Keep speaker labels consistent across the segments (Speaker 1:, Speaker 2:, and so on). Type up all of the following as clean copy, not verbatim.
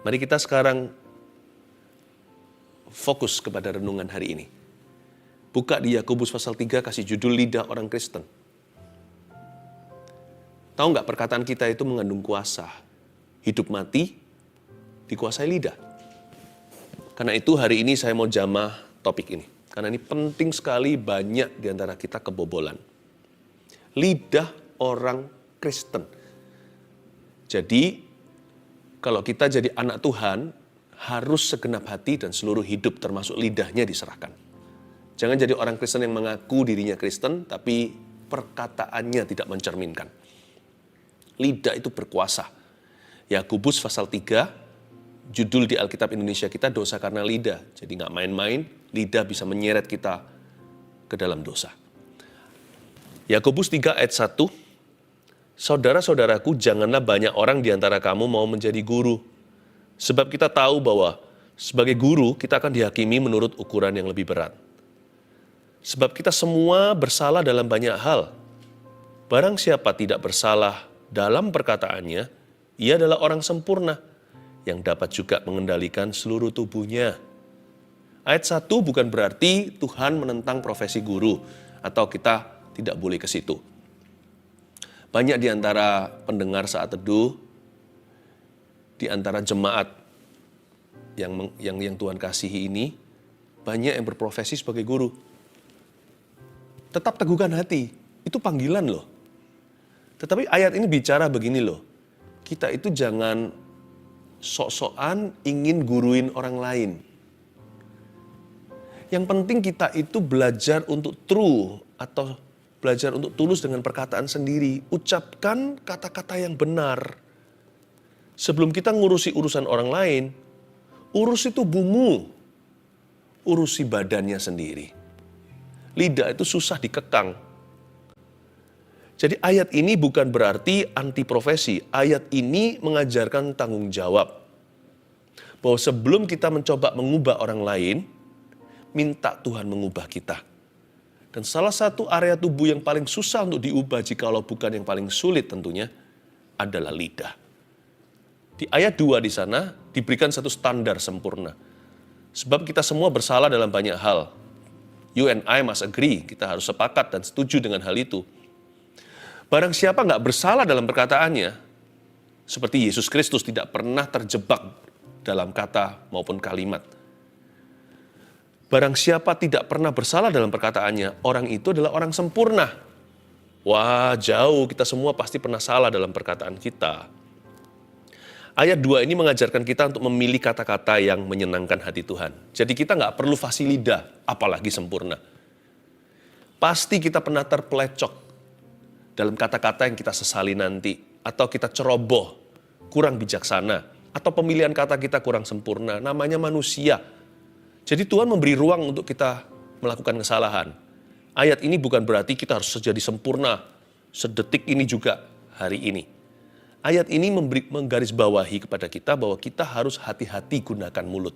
Speaker 1: Mari kita sekarang fokus kepada renungan hari ini. Buka di Yakobus pasal 3, kasih judul lidah orang Kristen. Tahu nggak perkataan kita itu mengandung kuasa. Hidup mati dikuasai lidah. Karena itu hari ini saya mau jamah topik ini. Karena ini penting sekali, banyak di antara kita kebobolan. Lidah orang Kristen. Jadi kalau kita jadi anak Tuhan, harus segenap hati dan seluruh hidup termasuk lidahnya diserahkan. Jangan jadi orang Kristen yang mengaku dirinya Kristen, tapi perkataannya tidak mencerminkan. Lidah itu berkuasa. Yakobus pasal 3, judul di Alkitab Indonesia kita, dosa karena lidah. Jadi nggak main-main, lidah bisa menyeret kita ke dalam dosa. Yakobus 3 ayat 1, saudara-saudaraku, janganlah banyak orang di antara kamu mau menjadi guru. Sebab kita tahu bahwa sebagai guru kita akan dihakimi menurut ukuran yang lebih berat. Sebab kita semua bersalah dalam banyak hal. Barang siapa tidak bersalah dalam perkataannya, ia adalah orang sempurna yang dapat juga mengendalikan seluruh tubuhnya. Ayat 1 bukan berarti Tuhan menentang profesi guru atau kita tidak boleh ke situ. Banyak di antara pendengar saat teduh, di antara jemaat yang Tuhan kasihi ini, banyak yang berprofesi sebagai guru. Tetap teguhkan hati, itu panggilan loh. Tetapi ayat ini bicara begini loh, kita itu jangan sok-sokan ingin guruin orang lain. Yang penting kita itu belajar untuk true atau belajar untuk tulus dengan perkataan sendiri. Ucapkan kata-kata yang benar. Sebelum kita ngurusi urusan orang lain, urusi tubuhmu. Urusi badannya sendiri. Lidah itu susah dikekang. Jadi ayat ini bukan berarti anti profesi. Ayat ini mengajarkan tanggung jawab. Bahwa sebelum kita mencoba mengubah orang lain, minta Tuhan mengubah kita. Dan salah satu area tubuh yang paling susah untuk diubah, jikalau bukan yang paling sulit tentunya, adalah lidah. Di ayat 2 di sana diberikan satu standar sempurna. Sebab kita semua bersalah dalam banyak hal. You and I must agree, kita harus sepakat dan setuju dengan hal itu. Barang siapa nggak bersalah dalam perkataannya, seperti Yesus Kristus tidak pernah terjebak dalam kata maupun kalimat. Barang siapa tidak pernah bersalah dalam perkataannya, orang itu adalah orang sempurna. Wah, jauh, kita semua pasti pernah salah dalam perkataan kita. Ayat 2 ini mengajarkan kita untuk memilih kata-kata yang menyenangkan hati Tuhan. Jadi kita nggak perlu fasih lidah, apalagi sempurna. Pasti kita pernah terpelecok dalam kata-kata yang kita sesali nanti, atau kita ceroboh, kurang bijaksana, atau pemilihan kata kita kurang sempurna, namanya manusia. Jadi Tuhan memberi ruang untuk kita melakukan kesalahan. Ayat ini bukan berarti kita harus jadi sempurna sedetik ini juga hari ini. Ayat ini menggarisbawahi kepada kita bahwa kita harus hati-hati gunakan mulut.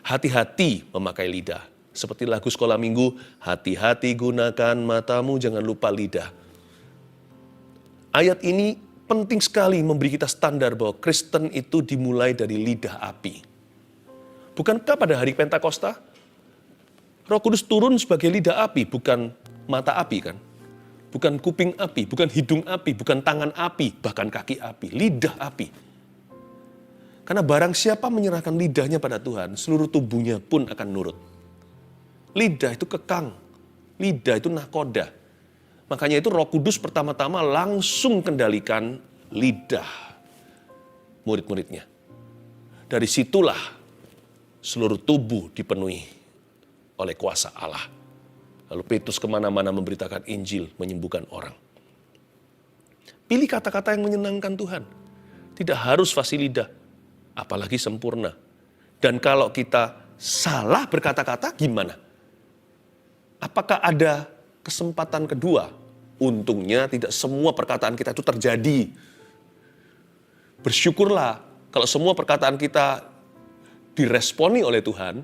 Speaker 1: Hati-hati memakai lidah. Seperti lagu sekolah minggu, hati-hati gunakan matamu, jangan lupa lidah. Ayat ini penting sekali memberi kita standar bahwa Kristen itu dimulai dari lidah api. Bukankah pada hari Pentakosta, Roh Kudus turun sebagai lidah api, bukan mata api kan? Bukan kuping api, bukan hidung api, bukan tangan api, bahkan kaki api, lidah api. Karena barang siapa menyerahkan lidahnya pada Tuhan, seluruh tubuhnya pun akan nurut. Lidah itu kekang, lidah itu nahkoda. Makanya itu Roh Kudus pertama-tama langsung kendalikan lidah murid-muridnya. Dari situlah seluruh tubuh dipenuhi oleh kuasa Allah. Lalu Petrus kemana-mana memberitakan Injil, menyembuhkan orang. Pilih kata-kata yang menyenangkan Tuhan. Tidak harus fasih lidah, apalagi sempurna. Dan kalau kita salah berkata-kata, gimana? Apakah ada kesempatan kedua? Untungnya tidak semua perkataan kita itu terjadi. Bersyukurlah kalau semua perkataan kita diresponi oleh Tuhan,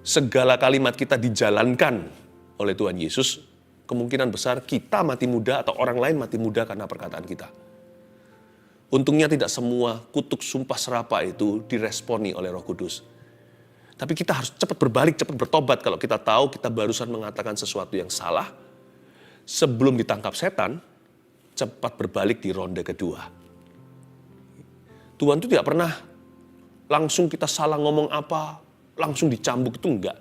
Speaker 1: segala kalimat kita dijalankan oleh Tuhan Yesus, kemungkinan besar kita mati muda atau orang lain mati muda karena perkataan kita. Untungnya tidak semua kutuk sumpah serapah itu diresponi oleh Roh Kudus. Tapi kita harus cepat berbalik, cepat bertobat kalau kita tahu kita barusan mengatakan sesuatu yang salah. Sebelum ditangkap setan, cepat berbalik di ronde kedua. Tuhan itu tidak pernah langsung kita salah ngomong apa, langsung dicambuk, itu enggak.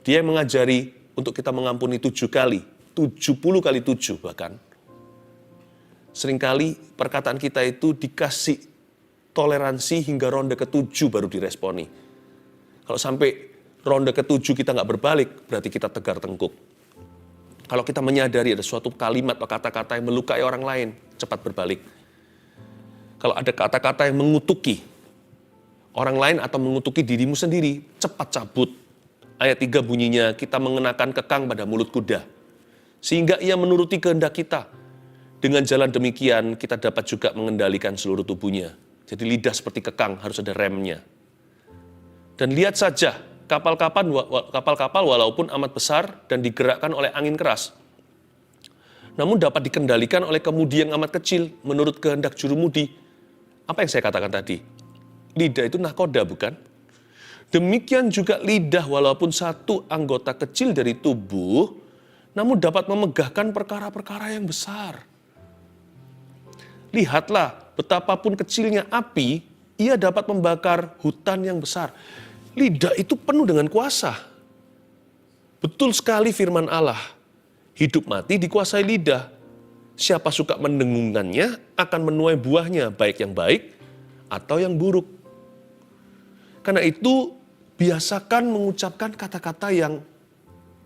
Speaker 1: Dia mengajari untuk kita mengampuni 7 kali, 70 kali 7 bahkan. Seringkali perkataan kita itu dikasih toleransi hingga ronde ke-7 baru diresponi. Kalau sampai ronde ke-7 kita nggak berbalik, berarti kita tegar tengkuk. Kalau kita menyadari ada suatu kalimat atau kata-kata yang melukai orang lain, cepat berbalik. Kalau ada kata-kata yang mengutuki orang lain atau mengutuki dirimu sendiri, cepat cabut. Ayat 3 bunyinya, kita mengenakan kekang pada mulut kuda, sehingga ia menuruti kehendak kita. Dengan jalan demikian, kita dapat juga mengendalikan seluruh tubuhnya. Jadi lidah seperti kekang, harus ada remnya. Dan lihat saja, kapal-kapal walaupun amat besar dan digerakkan oleh angin keras, namun dapat dikendalikan oleh kemudi yang amat kecil menurut kehendak jurumudi. Apa yang saya katakan tadi? Lidah itu nahkoda, bukan? Demikian juga lidah walaupun satu anggota kecil dari tubuh, namun dapat memegahkan perkara-perkara yang besar. Lihatlah, betapapun kecilnya api, ia dapat membakar hutan yang besar. Lidah itu penuh dengan kuasa. Betul sekali firman Allah. Hidup mati dikuasai lidah. Siapa suka mendengungkannya akan menuai buahnya, baik yang baik atau yang buruk. Karena itu, biasakan mengucapkan kata-kata yang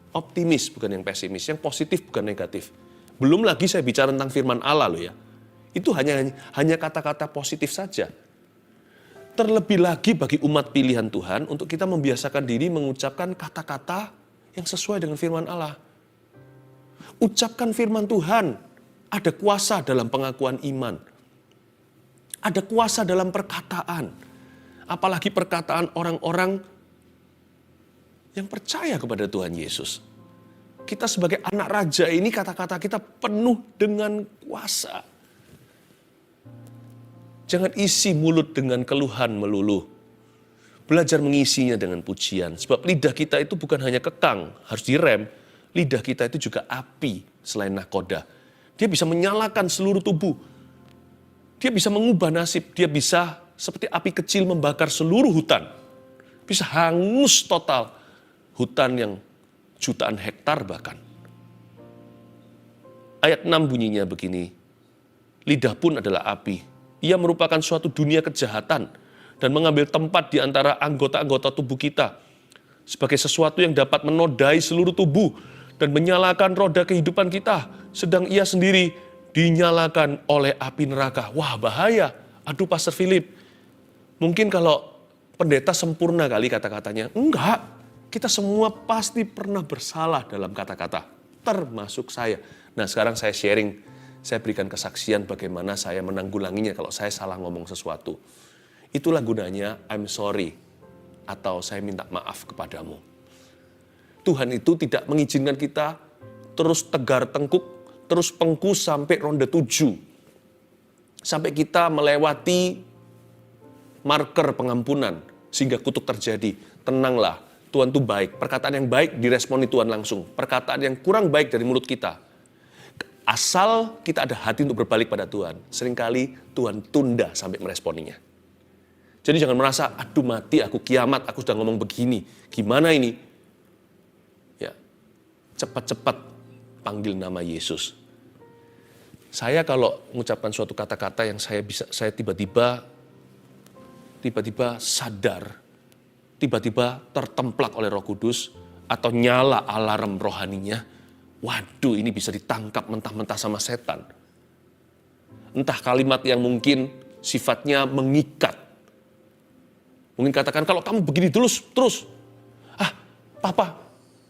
Speaker 1: optimis, bukan yang pesimis. Yang positif, bukan negatif. Belum lagi saya bicara tentang firman Allah loh ya. Itu hanya kata-kata positif saja. Terlebih lagi bagi umat pilihan Tuhan untuk kita membiasakan diri mengucapkan kata-kata yang sesuai dengan firman Allah. Ucapkan firman Tuhan. Ada kuasa dalam pengakuan iman. Ada kuasa dalam perkataan. Apalagi perkataan orang-orang yang percaya kepada Tuhan Yesus. Kita sebagai anak raja ini kata-kata kita penuh dengan kuasa. Jangan isi mulut dengan keluhan melulu. Belajar mengisinya dengan pujian. Sebab lidah kita itu bukan hanya kekang, harus direm. Lidah kita itu juga api selain nahkoda. Dia bisa menyalakan seluruh tubuh. Dia bisa mengubah nasib. Dia bisa seperti api kecil membakar seluruh hutan. Bisa hangus total hutan yang jutaan hektar bahkan. Ayat 6 bunyinya begini. Lidah pun adalah api. Ia merupakan suatu dunia kejahatan dan mengambil tempat di antara anggota-anggota tubuh kita sebagai sesuatu yang dapat menodai seluruh tubuh dan menyalakan roda kehidupan kita, sedang ia sendiri dinyalakan oleh api neraka. Wah, bahaya. Aduh, Pastor Philip, mungkin kalau pendeta sempurna kali kata-katanya. Enggak, kita semua pasti pernah bersalah dalam kata-kata, termasuk saya. Nah, sekarang saya sharing. Saya berikan kesaksian bagaimana saya menanggulanginya kalau saya salah ngomong sesuatu. Itulah gunanya I'm sorry atau saya minta maaf kepadamu. Tuhan itu tidak mengizinkan kita terus tegar tengkuk, terus pengku sampai ronde 7. Sampai kita melewati marker pengampunan sehingga kutuk terjadi. Tenanglah, Tuhan itu baik. Perkataan yang baik diresponi Tuhan langsung. Perkataan yang kurang baik dari mulut kita, asal kita ada hati untuk berbalik pada Tuhan, seringkali Tuhan tunda sampai meresponinya. Jadi jangan merasa, aduh mati aku kiamat, aku sudah ngomong begini, gimana ini? Ya, cepat-cepat panggil nama Yesus. Saya kalau mengucapkan suatu kata-kata yang saya tiba-tiba sadar, tiba-tiba tertemplak oleh Roh Kudus, atau nyala alarm rohaninya, waduh, ini bisa ditangkap mentah-mentah sama setan. Entah kalimat yang mungkin sifatnya mengikat. Mungkin katakan, kalau kamu begini terus, papa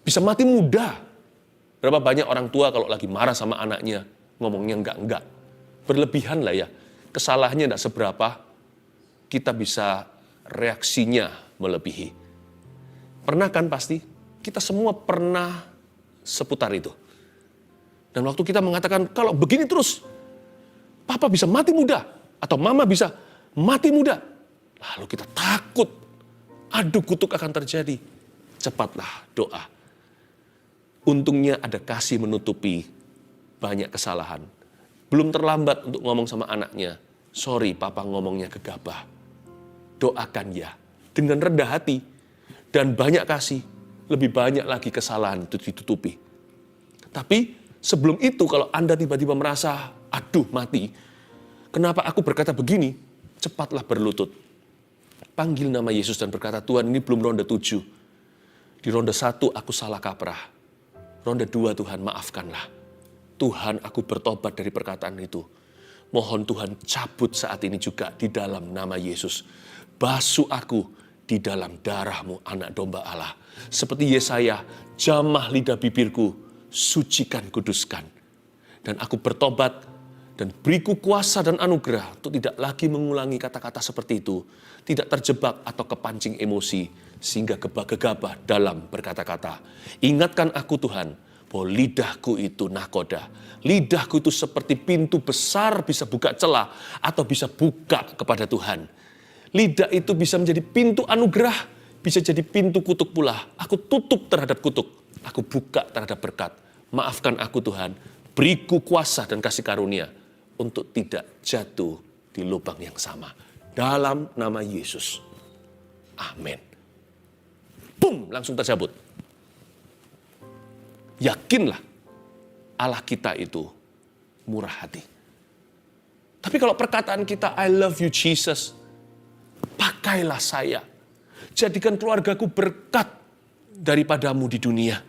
Speaker 1: bisa mati muda. Berapa banyak orang tua kalau lagi marah sama anaknya, ngomongnya enggak. Berlebihan lah ya. Kesalahannya enggak seberapa, kita bisa reaksinya melebihi. Pernah kan pasti? Kita semua pernah seputar itu. Dan waktu kita mengatakan, kalau begini terus, papa bisa mati muda. Atau mama bisa mati muda. Lalu kita takut, adu kutuk akan terjadi. Cepatlah doa. Untungnya ada kasih menutupi banyak kesalahan. Belum terlambat untuk ngomong sama anaknya, sorry papa ngomongnya gegabah. Doakan ya, dengan rendah hati dan banyak kasih, lebih banyak lagi kesalahan itu ditutupi. Tapi sebelum itu kalau Anda tiba-tiba merasa, aduh mati, kenapa aku berkata begini? Cepatlah berlutut. Panggil nama Yesus dan berkata, Tuhan ini belum ronde 7. Di ronde 1 aku salah kaprah. Ronde 2 Tuhan maafkanlah. Tuhan aku bertobat dari perkataan itu. Mohon Tuhan cabut saat ini juga di dalam nama Yesus. Basuh aku di dalam darah-Mu anak domba Allah. Seperti Yesaya, jamah lidah bibirku, sucikan kuduskan. Dan aku bertobat dan beriku kuasa dan anugerah untuk tidak lagi mengulangi kata-kata seperti itu. Tidak terjebak atau kepancing emosi sehingga gegabah dalam berkata-kata. Ingatkan aku Tuhan bahwa lidahku itu nakoda. Lidahku itu seperti pintu besar bisa buka celah atau bisa buka kepada Tuhan. Lidah itu bisa menjadi pintu anugerah, bisa jadi pintu kutuk pula. Aku tutup terhadap kutuk, aku buka terhadap berkat. Maafkan aku Tuhan, beriku kuasa dan kasih karunia untuk tidak jatuh di lubang yang sama. Dalam nama Yesus. Amin. Boom, langsung tercabut. Yakinlah Allah kita itu murah hati. Tapi kalau perkataan kita, I love you Jesus, pakailah saya. Jadikan keluargaku berkat daripadamu di dunia.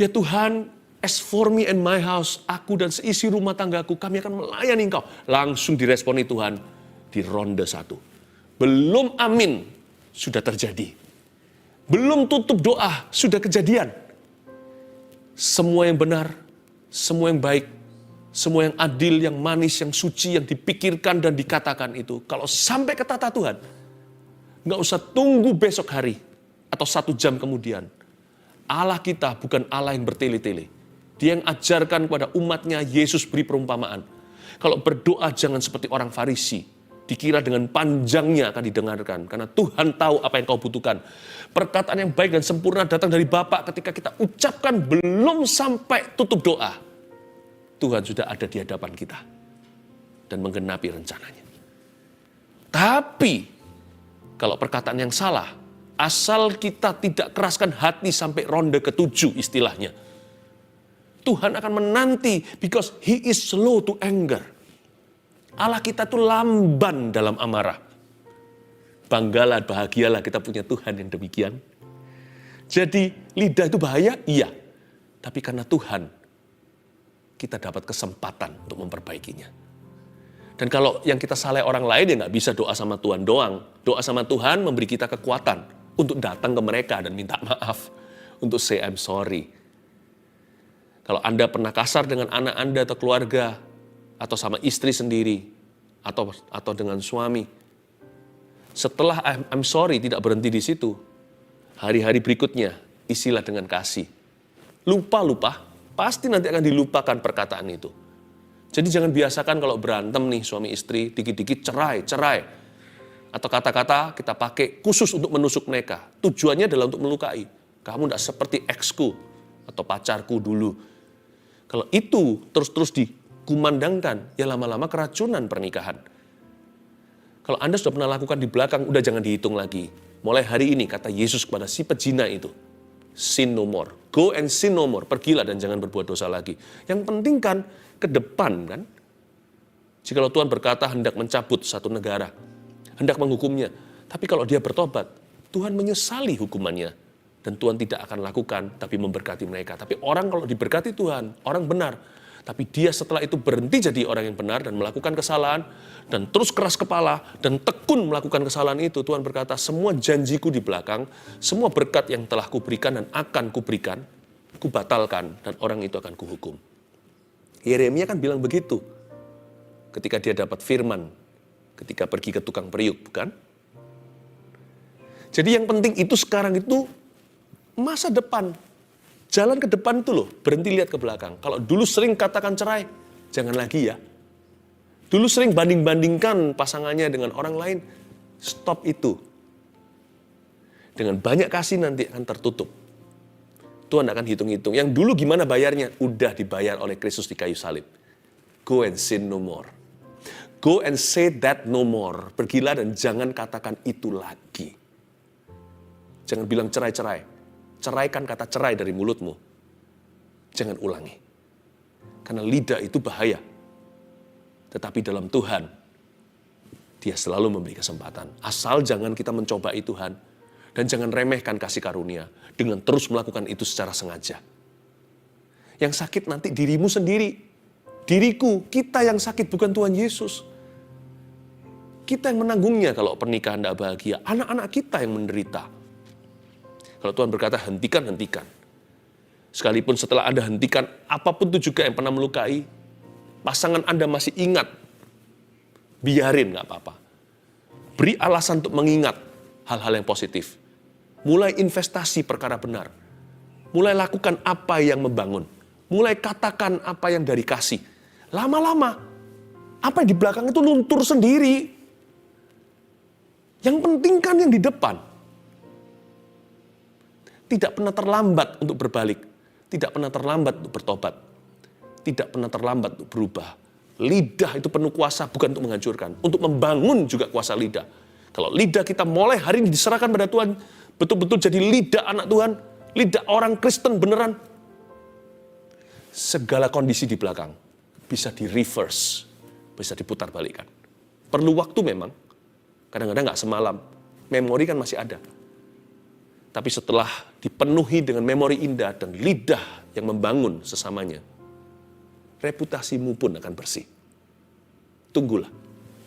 Speaker 1: Ya Tuhan, as for me and my house, aku dan seisi rumah tanggaku, kami akan melayani Engkau. Langsung diresponi Tuhan di ronde 1. Belum amin, sudah terjadi. Belum tutup doa, sudah kejadian. Semua yang benar, semua yang baik, semua yang adil, yang manis, yang suci, yang dipikirkan dan dikatakan itu. Kalau sampai ke tata Tuhan, nggak usah tunggu besok hari atau 1 jam kemudian. Allah kita bukan Allah yang bertele-tele. Dia yang ajarkan kepada umatnya, Yesus beri perumpamaan. Kalau berdoa jangan seperti orang Farisi. Dikira dengan panjangnya akan didengarkan. Karena Tuhan tahu apa yang kau butuhkan. Perkataan yang baik dan sempurna datang dari Bapa ketika kita ucapkan belum sampai tutup doa. Tuhan sudah ada di hadapan kita. Dan menggenapi rencananya. Tapi kalau perkataan yang salah, asal kita tidak keraskan hati sampai ronde ke-7 istilahnya. Tuhan akan menanti because He is slow to anger. Allah kita tuh lamban dalam amarah. Banggalah, bahagialah kita punya Tuhan yang demikian. Jadi lidah itu bahaya? Iya. Tapi karena Tuhan, kita dapat kesempatan untuk memperbaikinya. Dan kalau yang kita salah orang lain ya nggak bisa doa sama Tuhan doang. Doa sama Tuhan memberi kita kekuatan untuk datang ke mereka dan minta maaf. Untuk say I'm sorry. Kalau Anda pernah kasar dengan anak Anda atau keluarga, atau sama istri sendiri, atau dengan suami. Setelah I'm sorry tidak berhenti di situ. Hari-hari berikutnya, isilah dengan kasih. Lupa, pasti nanti akan dilupakan perkataan itu. Jadi jangan biasakan kalau berantem nih suami istri, dikit-dikit cerai. Atau kata-kata kita pakai khusus untuk menusuk mereka. Tujuannya adalah untuk melukai. Kamu tidak seperti eksku atau pacarku dulu. Kalau itu terus-terus dikumandangkan, ya lama-lama keracunan pernikahan. Kalau Anda sudah pernah lakukan di belakang, udah jangan dihitung lagi. Mulai hari ini, kata Yesus kepada si pezina itu, sin no more. Go and sin no more. Pergilah dan jangan berbuat dosa lagi. Yang penting kan, ke depan kan. Jikalau Tuhan berkata hendak mencabut satu negara, hendak menghukumnya. Tapi kalau dia bertobat, Tuhan menyesali hukumannya. Dan Tuhan tidak akan lakukan, tapi memberkati mereka. Tapi orang kalau diberkati Tuhan, orang benar. Tapi dia setelah itu berhenti jadi orang yang benar dan melakukan kesalahan. Dan terus keras kepala dan tekun melakukan kesalahan itu. Tuhan berkata, semua janjiku di belakang, semua berkat yang telah kuberikan dan akan kuberikan, kubatalkan dan orang itu akan kuhukum. Yeremia kan bilang begitu. Ketika dia dapat firman, ketika pergi ke tukang periuk, bukan? Jadi yang penting itu sekarang itu masa depan. Jalan ke depan itu loh, berhenti lihat ke belakang. Kalau dulu sering katakan cerai, jangan lagi ya. Dulu sering banding-bandingkan pasangannya dengan orang lain. Stop itu. Dengan banyak kasih nanti akan tertutup. Tuhan akan hitung-hitung. Yang dulu gimana bayarnya? Udah dibayar oleh Kristus di kayu salib. Go and sin no more. Go and say that no more. Pergilah dan jangan katakan itu lagi. Jangan bilang cerai-cerai. Ceraikan kata cerai dari mulutmu. Jangan ulangi. Karena lidah itu bahaya. Tetapi dalam Tuhan, Dia selalu memberi kesempatan. Asal jangan kita mencobai Tuhan. Dan jangan remehkan kasih karunia. Dengan terus melakukan itu secara sengaja. Yang sakit nanti dirimu sendiri. Diriku, kita yang sakit bukan Tuhan Yesus. Kita yang menanggungnya kalau pernikahan tidak bahagia. Anak-anak kita yang menderita. Kalau Tuhan berkata hentikan, hentikan. Sekalipun setelah Anda hentikan, apapun itu juga yang pernah melukai, pasangan Anda masih ingat, biarin gak apa-apa. Beri alasan untuk mengingat hal-hal yang positif. Mulai investasi perkara benar. Mulai lakukan apa yang membangun. Mulai katakan apa yang dari kasih. Lama-lama, apa yang di belakang itu luntur sendiri. Yang penting kan yang di depan. Tidak pernah terlambat untuk berbalik. Tidak pernah terlambat untuk bertobat. Tidak pernah terlambat untuk berubah. Lidah itu penuh kuasa bukan untuk menghancurkan. Untuk membangun juga kuasa lidah. Kalau lidah kita mulai hari ini diserahkan pada Tuhan, betul-betul jadi lidah anak Tuhan, lidah orang Kristen beneran. Segala kondisi di belakang bisa di-reverse, bisa diputar balikan. Perlu waktu memang, kadang-kadang gak semalam. Memori kan masih ada. Tapi setelah dipenuhi dengan memori indah dan lidah yang membangun sesamanya, reputasimu pun akan bersih. Tunggulah,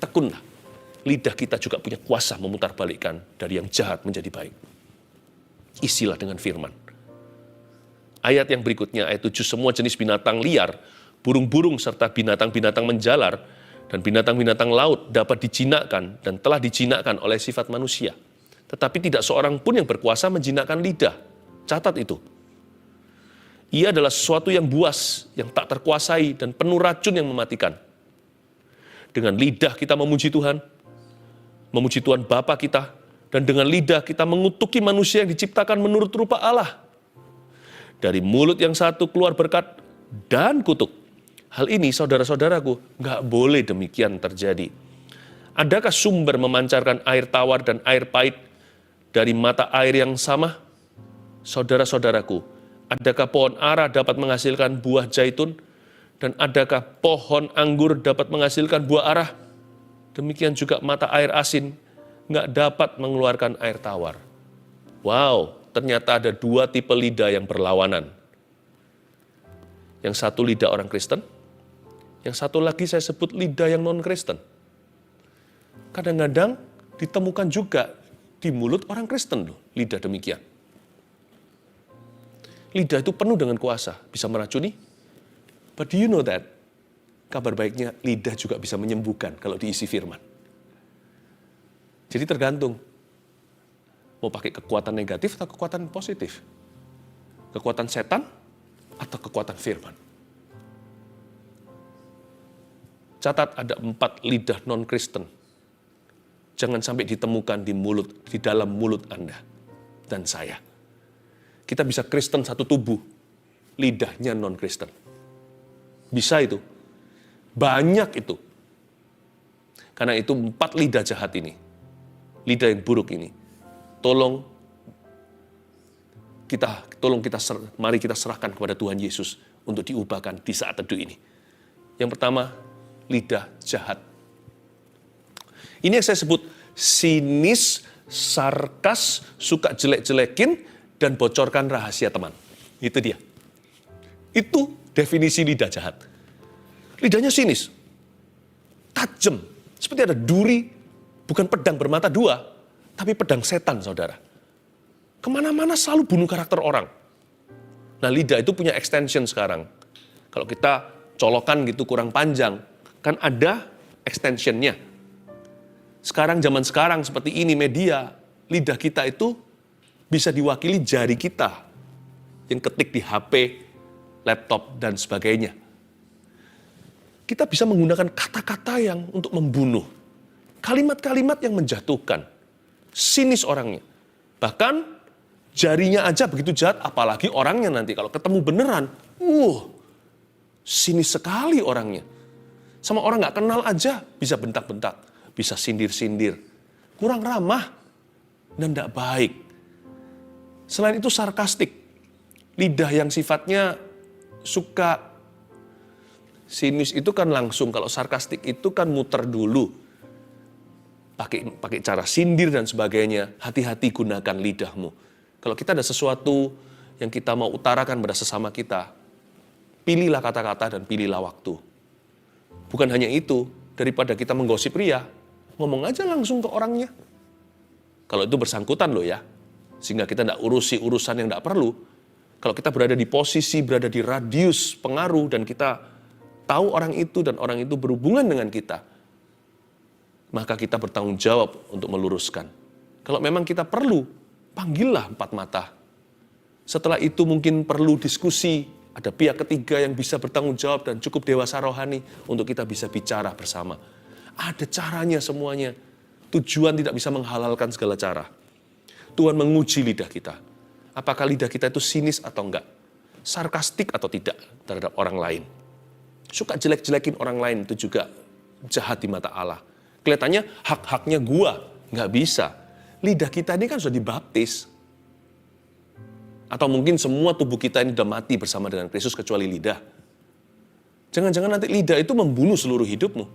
Speaker 1: tekunlah. Lidah kita juga punya kuasa memutarbalikkan dari yang jahat menjadi baik. Isilah dengan firman. Ayat yang berikutnya, ayat 7, semua jenis binatang liar, burung-burung serta binatang-binatang menjalar, dan binatang-binatang laut dapat dijinakkan dan telah dijinakkan oleh sifat manusia. Tetapi tidak seorang pun yang berkuasa menjinakkan lidah. Catat itu. Ia adalah sesuatu yang buas, yang tak terkuasai, dan penuh racun yang mematikan. Dengan lidah kita memuji Tuhan Bapa kita, dan dengan lidah kita mengutuki manusia yang diciptakan menurut rupa Allah. Dari mulut yang satu keluar berkat dan kutuk. Hal ini, saudara-saudaraku, nggak boleh demikian terjadi. Adakah sumber memancarkan air tawar dan air pahit dari mata air yang sama? Saudara-saudaraku, adakah pohon ara dapat menghasilkan buah zaitun? Dan adakah pohon anggur dapat menghasilkan buah arah? Demikian juga mata air asin nggak dapat mengeluarkan air tawar. Wow, ternyata ada dua tipe lidah yang berlawanan. Yang satu lidah orang Kristen, yang satu lagi saya sebut lidah yang non-Kristen. Kadang-kadang ditemukan juga di mulut orang Kristen loh, lidah demikian. Lidah itu penuh dengan kuasa, bisa meracuni. But do you know that? Kabar baiknya, lidah juga bisa menyembuhkan kalau diisi firman. Jadi tergantung, mau pakai kekuatan negatif atau kekuatan positif. Kekuatan setan atau kekuatan firman. Catat ada 4 lidah non-Kristen. Jangan sampai ditemukan di dalam mulut Anda dan saya. Kita bisa Kristen satu tubuh, lidahnya non-Kristen. Bisa itu. Banyak itu. Karena itu 4 lidah jahat ini. Lidah yang buruk ini. Mari kita serahkan kepada Tuhan Yesus untuk diubahkan di saat teduh ini. Yang pertama, lidah jahat. Ini yang saya sebut sinis, sarkas, suka jelek-jelekin, dan bocorkan rahasia teman. Itu dia. Itu definisi lidah jahat. Lidahnya sinis, tajam, seperti ada duri, bukan pedang bermata 2, tapi pedang setan, saudara. Kemana-mana selalu bunuh karakter orang. Nah, lidah itu punya extension sekarang. Kalau kita colokan gitu kurang panjang, kan ada extensionnya. Zaman sekarang seperti ini media, lidah kita itu bisa diwakili jari kita yang ketik di HP, laptop, dan sebagainya. kita bisa menggunakan kata-kata yang untuk membunuh. Kalimat-kalimat yang menjatuhkan. Sinis orangnya. Bahkan jarinya aja begitu jahat, apalagi orangnya nanti. Kalau ketemu beneran, sinis sekali orangnya. Sama orang gak kenal aja bisa bentak-bentak, bisa sindir-sindir. Kurang ramah dan gak baik. Selain itu sarkastik. Lidah yang sifatnya suka sinis itu kan langsung, kalau sarkastik itu kan muter dulu. Pakai cara sindir dan sebagainya. Hati-hati gunakan lidahmu. Kalau kita ada sesuatu yang kita mau utarakan pada sesama kita, pilihlah kata-kata dan pilihlah waktu. Bukan hanya itu, daripada kita menggosip ria, ngomong aja langsung ke orangnya. Kalau itu bersangkutan loh ya, sehingga kita tidak urusi urusan yang tidak perlu. Kalau kita berada di posisi, berada di radius pengaruh, dan kita tahu orang itu dan orang itu berhubungan dengan kita, maka kita bertanggung jawab untuk meluruskan. Kalau memang kita perlu, panggillah 4 mata. Setelah itu mungkin perlu diskusi, ada pihak ketiga yang bisa bertanggung jawab dan cukup dewasa rohani untuk kita bisa bicara bersama. Ada caranya semuanya. Tujuan tidak bisa menghalalkan segala cara. Tuhan menguji lidah kita. Apakah lidah kita itu sinis atau enggak? Sarkastik atau tidak terhadap orang lain. Suka jelek-jelekin orang lain itu juga jahat di mata Allah. Kelihatannya hak-haknya gua, nggak bisa. Lidah kita ini kan sudah dibaptis. Atau mungkin semua tubuh kita ini sudah mati bersama dengan Kristus kecuali lidah. Jangan-jangan nanti lidah itu membunuh seluruh hidupmu.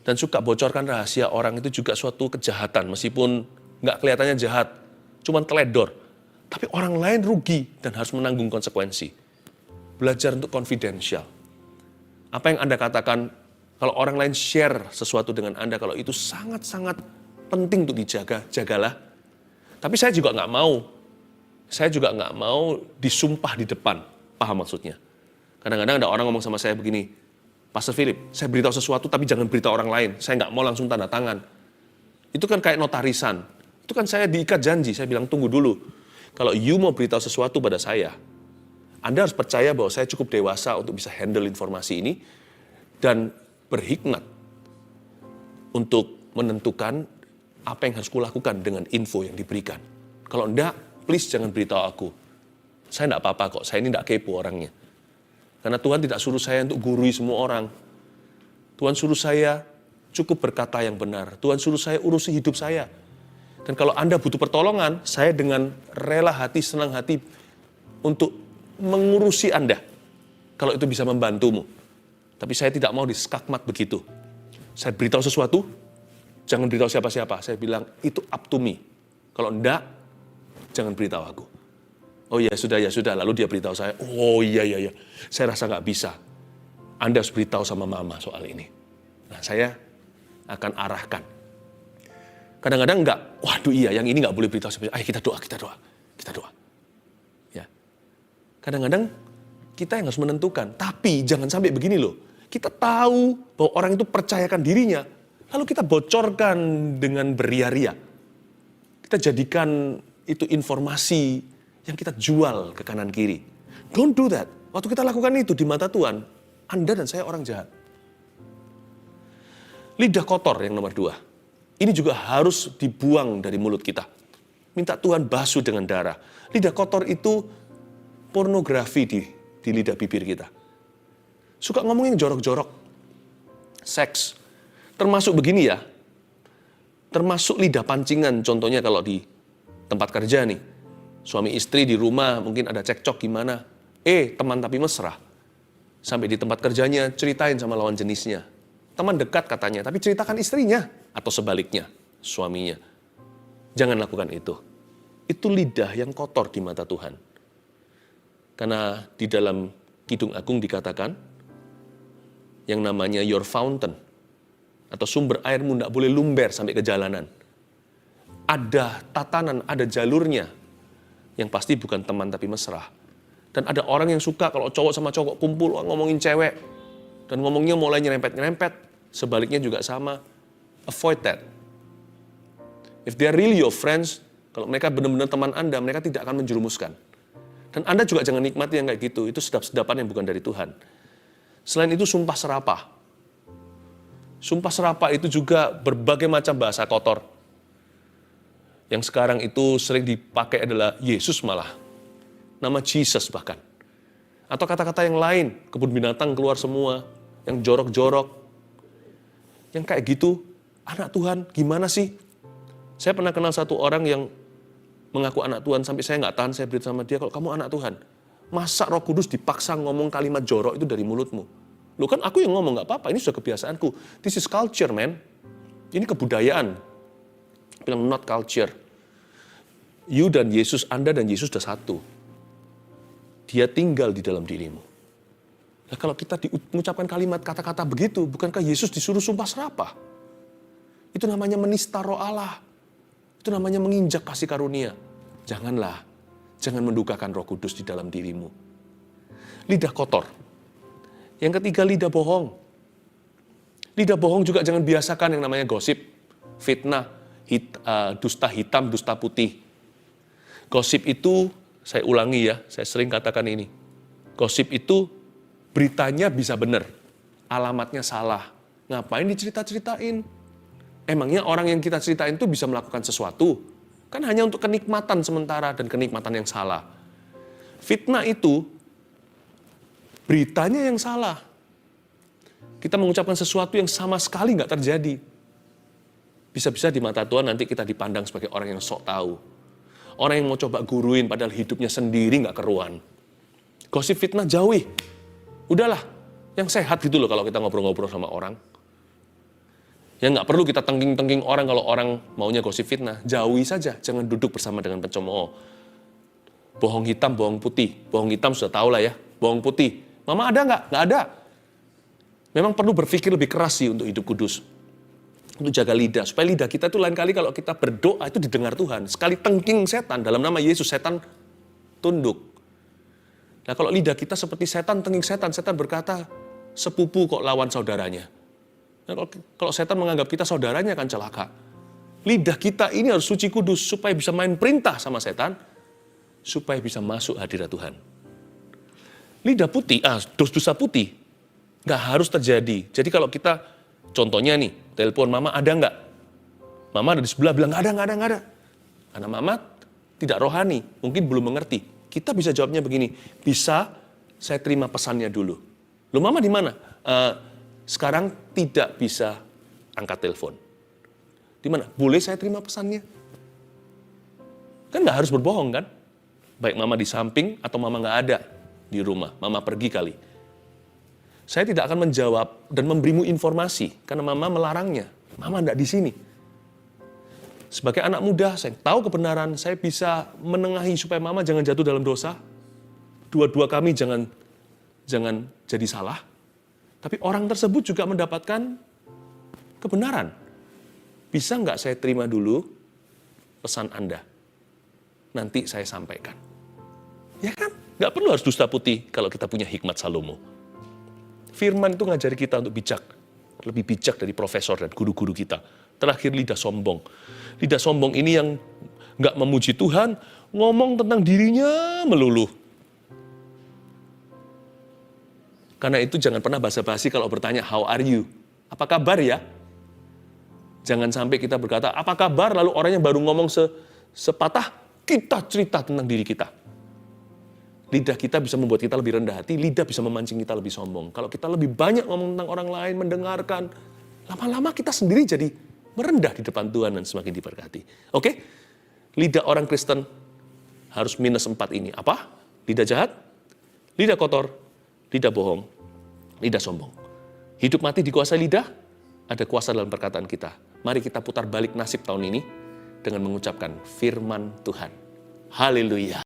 Speaker 1: Dan suka bocorkan rahasia orang itu juga suatu kejahatan. Meskipun nggak kelihatannya jahat, cuman teledor. Tapi orang lain rugi dan harus menanggung konsekuensi. Belajar untuk confidential. Apa yang Anda katakan, kalau orang lain share sesuatu dengan Anda, kalau itu sangat-sangat penting untuk dijaga, jagalah. Tapi saya juga nggak mau. Saya juga nggak mau disumpah di depan. Paham maksudnya? Kadang-kadang ada orang ngomong sama saya begini, Pastor Philip, saya beritahu sesuatu tapi jangan beritahu orang lain. Saya nggak mau langsung tanda tangan. Itu kan kayak notarisan. Itu kan saya diikat janji. Saya bilang tunggu dulu. Kalau you mau beritahu sesuatu pada saya, Anda harus percaya bahwa saya cukup dewasa untuk bisa handle informasi ini dan berhikmat untuk menentukan apa yang harus kulakukan dengan info yang diberikan. Kalau enggak, please jangan beritahu aku. Saya enggak apa-apa kok, saya ini enggak kepo orangnya. Karena Tuhan tidak suruh saya untuk gurui semua orang. Tuhan suruh saya cukup berkata yang benar. Tuhan suruh saya urusi hidup saya. Dan kalau Anda butuh pertolongan, saya dengan rela hati, senang hati untuk mengurusi Anda. Kalau itu bisa membantumu. Tapi saya tidak mau diskakmat begitu. Saya beritahu sesuatu, jangan beritahu siapa-siapa. Saya bilang, itu up to me. Kalau enggak, jangan beritahu aku. Oh ya sudah. Lalu dia beritahu saya, oh iya. Saya rasa nggak bisa. Anda harus beritahu sama mama soal ini. Nah, saya akan arahkan. Kadang-kadang enggak, waduh iya, yang ini nggak boleh beritahu siapa. Ayo kita doa. Ya. Kadang-kadang kita yang harus menentukan. Tapi jangan sampai begini loh. Kita tahu bahwa orang itu percayakan dirinya, lalu kita bocorkan dengan beria-ria. Kita jadikan itu informasi yang kita jual ke kanan kiri. Don't do that. Waktu kita lakukan itu di mata Tuhan, Anda dan saya orang jahat. Lidah kotor yang nomor 2. Ini juga harus dibuang dari mulut kita. Minta Tuhan basuh dengan darah. Lidah kotor itu pornografi di lidah bibir kita. Suka ngomongin jorok-jorok. Seks. Termasuk begini ya. Termasuk lidah pancingan. Contohnya kalau di tempat kerja nih. Suami istri di rumah mungkin ada cekcok gimana. Teman tapi mesra. Sampai di tempat kerjanya ceritain sama lawan jenisnya. Teman dekat katanya, tapi ceritakan istrinya. Atau sebaliknya, suaminya. Jangan lakukan itu. Itu lidah yang kotor di mata Tuhan. Karena di dalam Kidung Agung dikatakan, yang namanya your fountain, atau sumber airmu tidak boleh lumber sampai ke jalanan. Ada tatanan, ada jalurnya, yang pasti bukan teman tapi mesra. Dan ada orang yang suka kalau cowok sama cowok kumpul, ngomongin cewek, dan ngomongnya mulai nyerempet-nyerempet, sebaliknya juga sama. Avoid that. If they are really your friends, kalau mereka benar-benar teman Anda, mereka tidak akan menjerumuskan. Dan Anda juga jangan nikmati yang kayak gitu, itu sedap-sedapan yang bukan dari Tuhan. Selain itu sumpah serapah. Sumpah serapah itu juga berbagai macam bahasa kotor. Yang sekarang itu sering dipakai adalah Yesus malah. Nama Jesus bahkan. Atau kata-kata yang lain, kebun binatang keluar semua, yang jorok-jorok. Yang kayak gitu, anak Tuhan gimana sih? Saya pernah kenal satu orang yang mengaku anak Tuhan, sampai saya nggak tahan, saya beritahu sama dia, kalau kamu anak Tuhan, masa Roh Kudus dipaksa ngomong kalimat jorok itu dari mulutmu? Loh kan aku yang ngomong, nggak apa-apa, ini sudah kebiasaanku. This is culture, man. Ini kebudayaan. Bilang not culture. You dan Yesus, Anda dan Yesus sudah satu. Dia tinggal di dalam dirimu. Nah, kalau kita mengucapkan kalimat kata-kata begitu, bukankah Yesus disuruh sumpah serapah? Itu namanya menista Roh Allah. Itu namanya menginjak kasih karunia. Janganlah, jangan mendukakan Roh Kudus di dalam dirimu. Lidah kotor. Yang ketiga, lidah bohong. Lidah bohong juga jangan biasakan yang namanya gosip, fitnah, dusta hitam, dusta putih. Gosip itu, saya ulangi ya, saya sering katakan ini. Gosip itu beritanya bisa benar, alamatnya salah. Ngapain dicerita-ceritain? Emangnya orang yang kita ceritain itu bisa melakukan sesuatu? Kan hanya untuk kenikmatan sementara dan kenikmatan yang salah. Fitnah itu beritanya yang salah. Kita mengucapkan sesuatu yang sama sekali nggak terjadi. Bisa-bisa di mata Tuhan nanti kita dipandang sebagai orang yang sok tahu. Orang yang mau coba guruin padahal hidupnya sendiri nggak keruan. Gosip fitnah jauhi. Udahlah, yang sehat gitu loh kalau kita ngobrol-ngobrol sama orang. Yang nggak perlu kita tengking-tengking orang kalau orang maunya gosip fitnah. Jauhi saja, jangan duduk bersama dengan pencemooh. Bohong hitam, bohong putih. Bohong hitam sudah tahu lah ya, bohong putih. Mama ada nggak? Nggak ada. Memang perlu berpikir lebih keras sih untuk hidup kudus. Untuk jaga lidah, supaya lidah kita itu lain kali kalau kita berdoa itu didengar Tuhan. Sekali tengking setan, dalam nama Yesus, setan tunduk. Nah kalau lidah kita seperti setan, tengking setan, setan berkata, sepupu kok lawan saudaranya. Nah, kalau setan menganggap kita saudaranya akan celaka. Lidah kita ini harus suci kudus, supaya bisa main perintah sama setan, supaya bisa masuk hadirat Tuhan. Lidah putih, dosa putih, nggak harus terjadi. Jadi kalau kita, contohnya nih, telepon mama ada nggak? Mama ada di sebelah bilang nggak ada. Karena mama tidak rohani, mungkin belum mengerti. Kita bisa jawabnya begini, bisa saya terima pesannya dulu. Loh mama di mana? Sekarang tidak bisa angkat telepon. Di mana? Boleh saya terima pesannya? Kan nggak harus berbohong kan? Baik mama di samping atau mama nggak ada di rumah, mama pergi kali. Saya tidak akan menjawab dan memberimu informasi karena mama melarangnya. Mama tidak di sini. Sebagai anak muda, saya tahu kebenaran, saya bisa menengahi supaya mama jangan jatuh dalam dosa. Dua-dua kami jangan jadi salah. Tapi orang tersebut juga mendapatkan kebenaran. Bisa nggak saya terima dulu pesan Anda? Nanti saya sampaikan. Ya kan? Nggak perlu harus dusta putih kalau kita punya hikmat Salomo. Firman itu ngajari kita untuk bijak. Lebih bijak dari profesor dan guru-guru kita. Terakhir lidah sombong. Lidah sombong ini yang nggak memuji Tuhan, ngomong tentang dirinya melulu. Karena itu jangan pernah basa-basi kalau bertanya, how are you? Apa kabar ya? Jangan sampai kita berkata, apa kabar? Lalu orang yang baru ngomong sepatah, kita cerita tentang diri kita. Lidah kita bisa membuat kita lebih rendah hati, lidah bisa memancing kita lebih sombong. Kalau kita lebih banyak ngomong tentang orang lain, mendengarkan, lama-lama kita sendiri jadi merendah di depan Tuhan dan semakin diberkati. Oke? Lidah orang Kristen harus minus 4 ini. Apa? Lidah jahat, lidah kotor, lidah bohong, lidah sombong. Hidup mati dikuasai lidah, ada kuasa dalam perkataan kita. Mari kita putar balik nasib tahun ini dengan mengucapkan firman Tuhan. Haleluya.